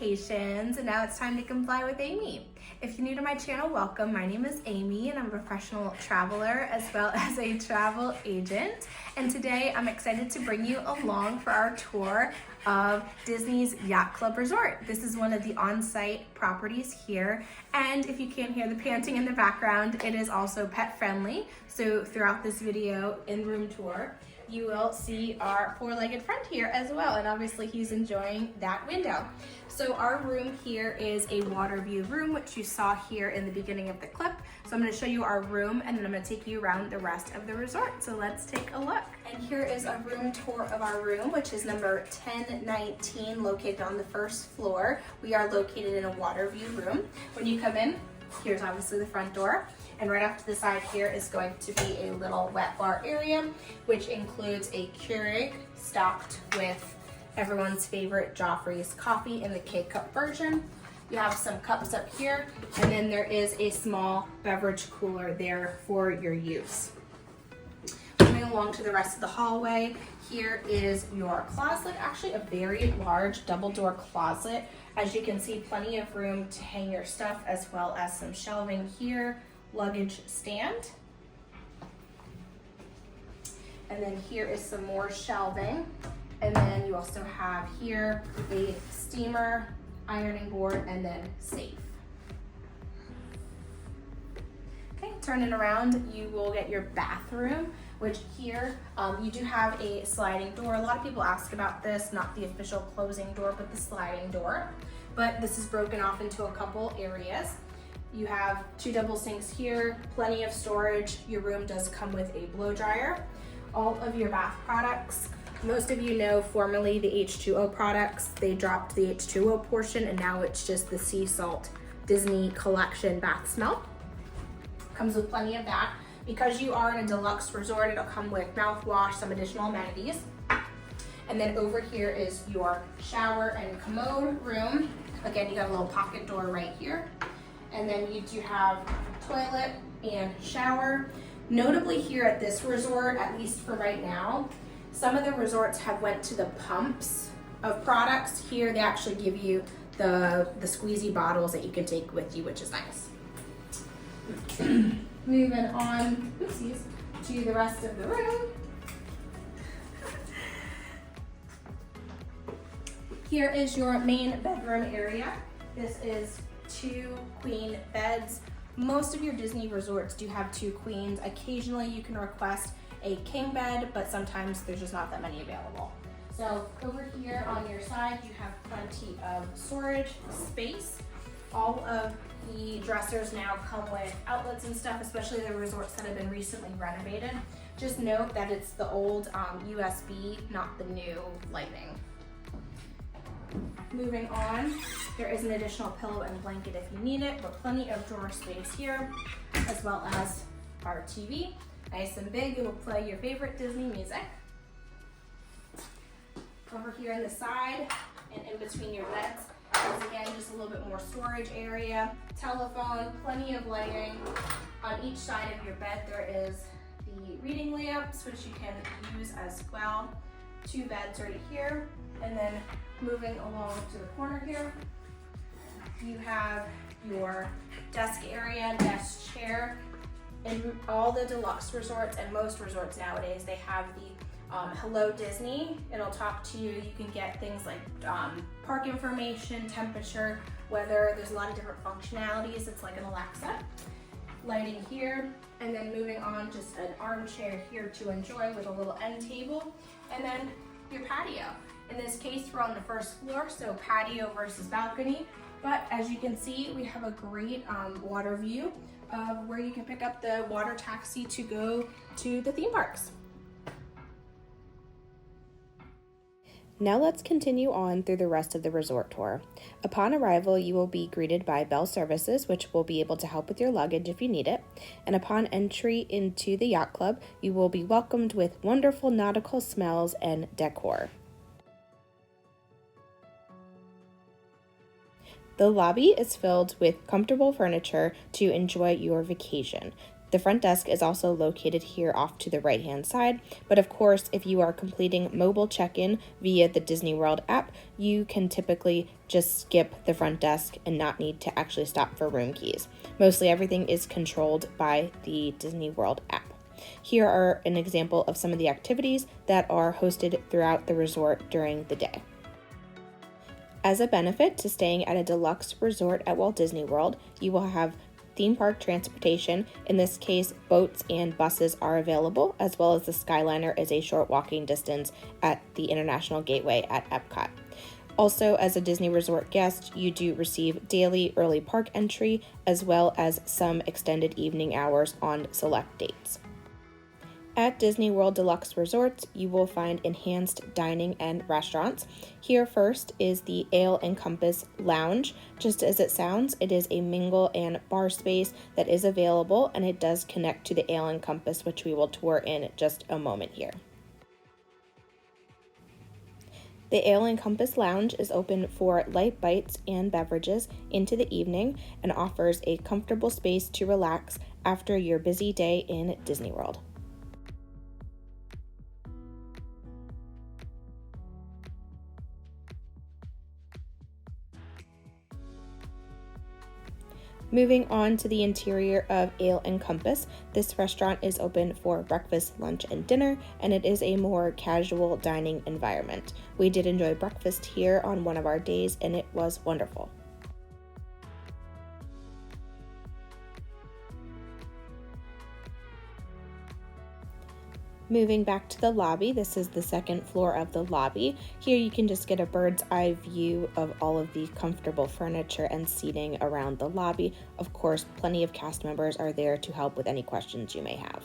vacations, and now it's time to come fly with Amy. If you're new to my channel, welcome. My name is Amy and I'm a professional traveler as well as a travel agent. And today I'm excited to bring you along for our tour of Disney's Yacht Club Resort. This is one of the on-site properties here. And if you can't hear the panting in the background, it is also pet friendly. So throughout this video in room tour, you will see our four-legged friend here as well, and obviously he's enjoying that window. So our room here is a water view room, which you saw here in the beginning of the clip. So I'm going to show you our room and then I'm going to take you around the rest of the resort. So let's take a look. And here is a room tour of our room, which is number 1019, located on the first floor. We are located in a water view room. When you come in, here's obviously the front door. And right off to the side here is going to be a little wet bar area, which includes a Keurig stocked with everyone's favorite Joffrey's coffee in the K-cup version. You have some cups up here, and then there is a small beverage cooler there for your use. Moving along to the rest of the hallway, here is your closet, actually a very large double door closet. As you can see, plenty of room to hang your stuff as well as some shelving here. Luggage stand. And then here is some more shelving. And then you also have here a steamer, ironing board, and then safe. Okay, turning around, you will get your bathroom, which here you do have a sliding door. A lot of people ask about this, not the official closing door, but the sliding door. But this is broken off into a couple areas. You have two double sinks here, plenty of storage. Your room does come with a blow dryer. All of your bath products, most of you know formerly the H2O products, they dropped the H2O portion and now it's just the sea salt Disney collection bath smell. Comes with plenty of that. Because you are in a deluxe resort, it'll come with mouthwash, some additional amenities. And then over here is your shower and commode room. Again, you got a little pocket door right here. And then you do have toilet and shower. Notably here at this resort, at least for right now, some of the resorts have went to the pumps of products. Here they actually give you the squeezy bottles that you can take with you, which is nice. Moving on, oopsies, to the rest of the room. Here is your main bedroom area. This is 2 queen beds. Most of your Disney resorts do have 2 queens. Occasionally you can request a king bed, but sometimes there's just not that many available. So over here on your side, you have plenty of storage space. All of the dressers now come with outlets and stuff, especially the resorts that have been recently renovated. Just note that it's the old USB, not the new lighting. Moving on, there is an additional pillow and blanket if you need it, but plenty of drawer space here, as well as our TV. Nice and big, it will play your favorite Disney music. Over here on the side and in between your beds is again just a little bit more storage area, telephone, plenty of lighting. On each side of your bed there is the reading lamps, which you can use as well. 2 beds right here, and then moving along to the corner here, you have your desk area, desk chair. In all the deluxe resorts and most resorts nowadays, they have the Hello Disney. It'll talk to you. You can get things like park information, temperature, weather. There's a lot of different functionalities. It's like an Alexa. Lighting here, and then moving on, just an armchair here to enjoy with a little end table, and then your patio. In this case, we're on the first floor, so patio versus balcony. But as you can see, we have a great water view of where you can pick up the water taxi to go to the theme parks. Now let's continue on through the rest of the resort tour. Upon arrival, you will be greeted by Bell Services, which will be able to help with your luggage if you need it. And upon entry into the Yacht Club, you will be welcomed with wonderful nautical smells and decor. The lobby is filled with comfortable furniture to enjoy your vacation. The front desk is also located here off to the right-hand side, but of course, if you are completing mobile check-in via the Disney World app, you can typically just skip the front desk and not need to actually stop for room keys. Mostly everything is controlled by the Disney World app. Here are an example of some of the activities that are hosted throughout the resort during the day. As a benefit to staying at a deluxe resort at Walt Disney World, you will have theme park transportation. In this case, boats and buses are available, as well as the Skyliner is a short walking distance at the International Gateway at Epcot. Also, as a Disney Resort guest, you do receive daily early park entry, as well as some extended evening hours on select dates. At Disney World Deluxe Resorts, you will find enhanced dining and restaurants. Here first is the Ale and Compass Lounge. Just as it sounds, it is a mingle and bar space that is available, and it does connect to the Ale and Compass, which we will tour in just a moment here. The Ale and Compass Lounge is open for light bites and beverages into the evening and offers a comfortable space to relax after your busy day in Disney World. Moving on to the interior of Ale and Compass, this restaurant is open for breakfast, lunch, and dinner, and it is a more casual dining environment. We did enjoy breakfast here on one of our days, and it was wonderful. Moving back to the lobby, this is the second floor of the lobby. Here you can just get a bird's eye view of all of the comfortable furniture and seating around the lobby. Of course, plenty of cast members are there to help with any questions you may have.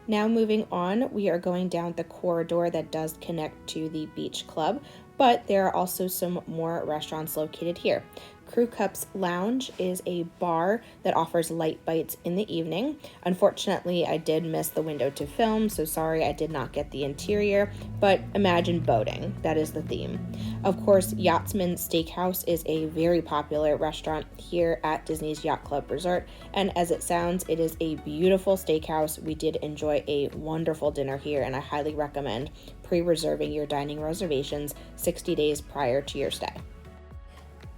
Now moving on, we are going down the corridor that does connect to the beach club, but there are also some more restaurants located here. Crew Cups Lounge is a bar that offers light bites in the evening. Unfortunately, I did miss the window to film, so sorry I did not get the interior, but imagine boating. That is the theme. Of course, Yachtsman Steakhouse is a very popular restaurant here at Disney's Yacht Club Resort, and as it sounds, it is a beautiful steakhouse. We did enjoy a wonderful dinner here, and I highly recommend pre-reserving your dining reservations 60 days prior to your stay.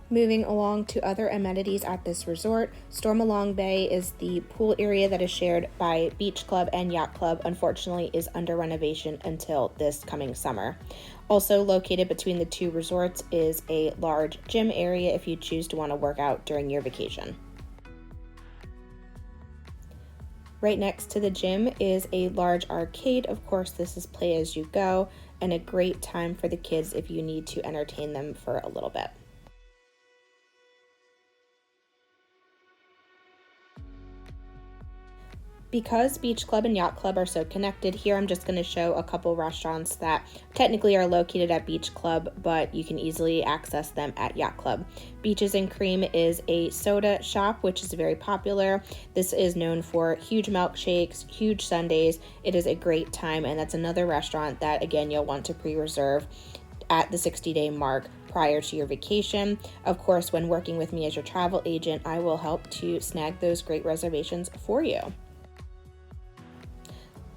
Moving along to other amenities at this resort, Stormalong Bay is the pool area that is shared by Beach Club and Yacht Club. Unfortunately, is under renovation until this coming summer. Also located between the two resorts is a large gym area if you choose to want to work out during your vacation. Right next to the gym is a large arcade. Of course, this is play as you go and a great time for the kids if you need to entertain them for a little bit. Because Beach Club and Yacht Club are so connected, here I'm just going to show a couple restaurants that technically are located at Beach Club, but you can easily access them at Yacht Club. Beaches and Cream is a soda shop, which is very popular. This is known for huge milkshakes, huge sundaes. It is a great time, and that's another restaurant that, again, you'll want to pre-reserve at the 60-day mark prior to your vacation. Of course, when working with me as your travel agent, I will help to snag those great reservations for you.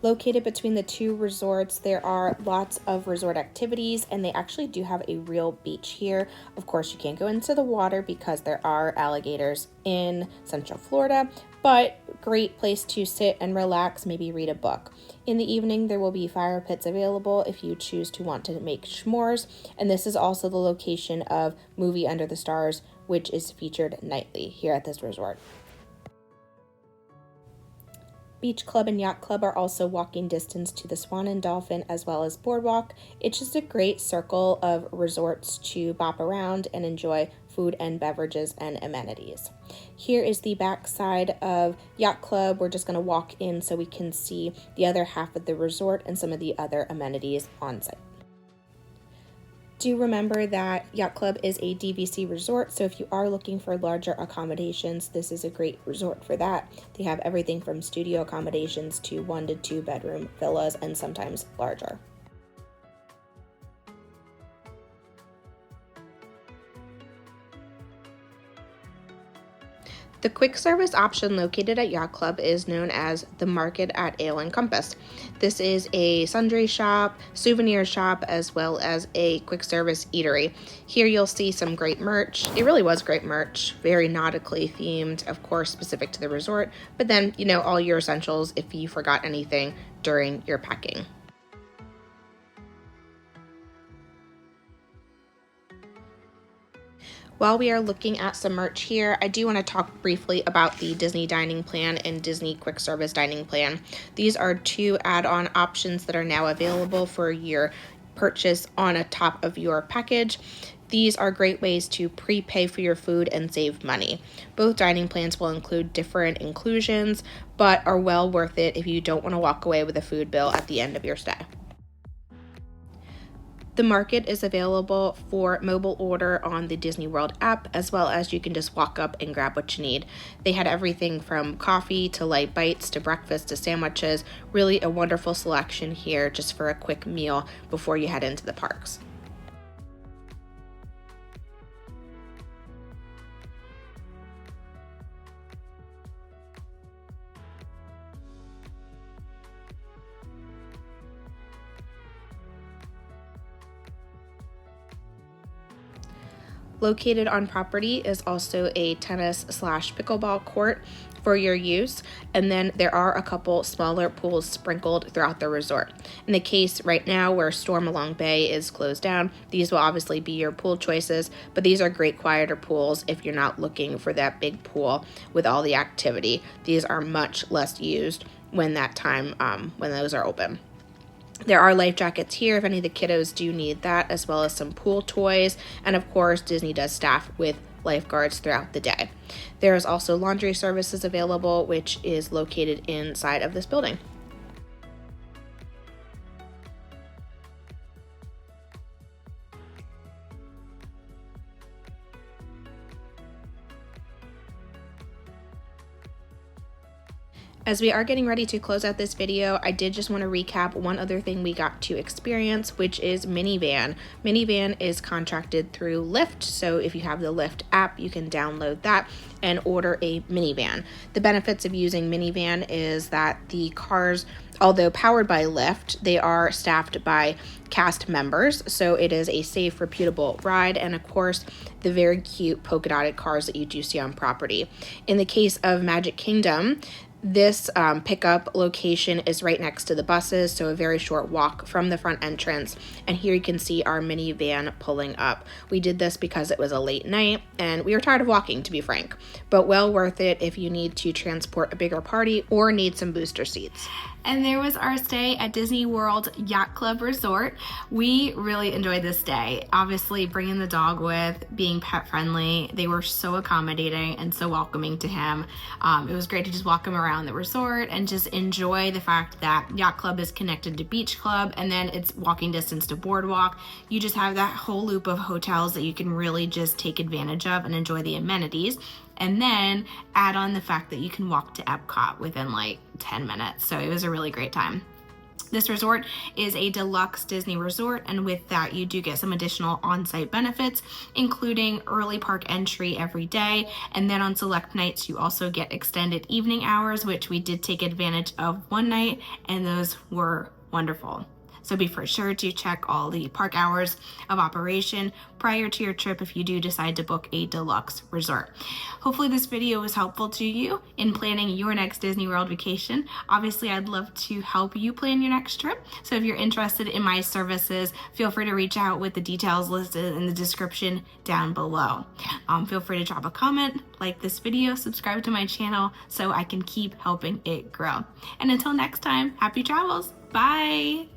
Located between the two resorts, there are lots of resort activities, and they actually do have a real beach here. Of course, you can't go into the water because there are alligators in Central Florida, but great place to sit and relax, maybe read a book. In the evening, there will be fire pits available if you choose to want to make s'mores, and this is also the location of Movie Under the Stars, which is featured nightly here at this resort. Beach Club and Yacht Club are also walking distance to the Swan and Dolphin as well as Boardwalk. It's just a great circle of resorts to bop around and enjoy food and beverages and amenities. Here is the back side of Yacht Club. We're just going to walk in so we can see the other half of the resort and some of the other amenities on site. Do remember that Yacht Club is a DVC resort, so if you are looking for larger accommodations, this is a great resort for that. They have everything from studio accommodations to 1 to 2 bedroom villas and sometimes larger. The quick service option located at Yacht Club is known as the Market at Ale and Compass. This is a sundry shop, souvenir shop, as well as a quick service eatery. Here you'll see some great merch. It really was great merch, very nautically themed, of course, specific to the resort, but then, all your essentials if you forgot anything during your packing. While we are looking at some merch here, I do want to talk briefly about the Disney Dining Plan and Disney Quick Service Dining Plan. These are two add-on options that are now available for your purchase on a top of your package. These are great ways to prepay for your food and save money. Both dining plans will include different inclusions, but are well worth it if you don't want to walk away with a food bill at the end of your stay. The Market is available for mobile order on the Disney World app, as well as you can just walk up and grab what you need. They had everything from coffee to light bites to breakfast to sandwiches. Really a wonderful selection here just for a quick meal before you head into the parks. Located on property is also a tennis/pickleball court for your use, and then there are a couple smaller pools sprinkled throughout the resort. In the case right now where Stormalong Bay is closed down, these will obviously be your pool choices, but these are great quieter pools if you're not looking for that big pool with all the activity. These are much less used when those are open. There are life jackets here if any of the kiddos do need that, as well as some pool toys, and of course Disney does staff with lifeguards throughout the day. There is also laundry services available, which is located inside of this building. As we are getting ready to close out this video, I did just want to recap one other thing we got to experience, which is Minivan. Minivan is contracted through Lyft, so if you have the Lyft app, you can download that and order a minivan. The benefits of using Minivan is that the cars, although powered by Lyft, they are staffed by cast members, so it is a safe, reputable ride, and of course, the very cute polka dotted cars that you do see on property. In the case of Magic Kingdom, this pickup location is right next to the buses, so a very short walk from the front entrance. And here you can see our minivan pulling up. We did this because it was a late night and we were tired of walking, to be frank, but well worth it if you need to transport a bigger party or need some booster seats. And there was our stay at Disney World Yacht Club Resort. We really enjoyed this day. Obviously, bringing the dog with, being pet friendly. They were so accommodating and so welcoming to him. It was great to just walk him around the resort and just enjoy the fact that Yacht Club is connected to Beach Club, and then it's walking distance to Boardwalk. You just have that whole loop of hotels that you can really just take advantage of and enjoy the amenities. And then add on the fact that you can walk to Epcot within like 10 minutes. So it was a really great time. This resort is a deluxe Disney resort, and with that you do get some additional on-site benefits, including early park entry every day, and then on select nights you also get extended evening hours, which we did take advantage of one night, and those were wonderful. So be for sure to check all the park hours of operation prior to your trip if you do decide to book a deluxe resort. Hopefully this video was helpful to you in planning your next Disney World vacation. Obviously, I'd love to help you plan your next trip. So if you're interested in my services, feel free to reach out with the details listed in the description down below. Feel free to drop a comment, like this video, subscribe to my channel so I can keep helping it grow. And until next time, happy travels. Bye.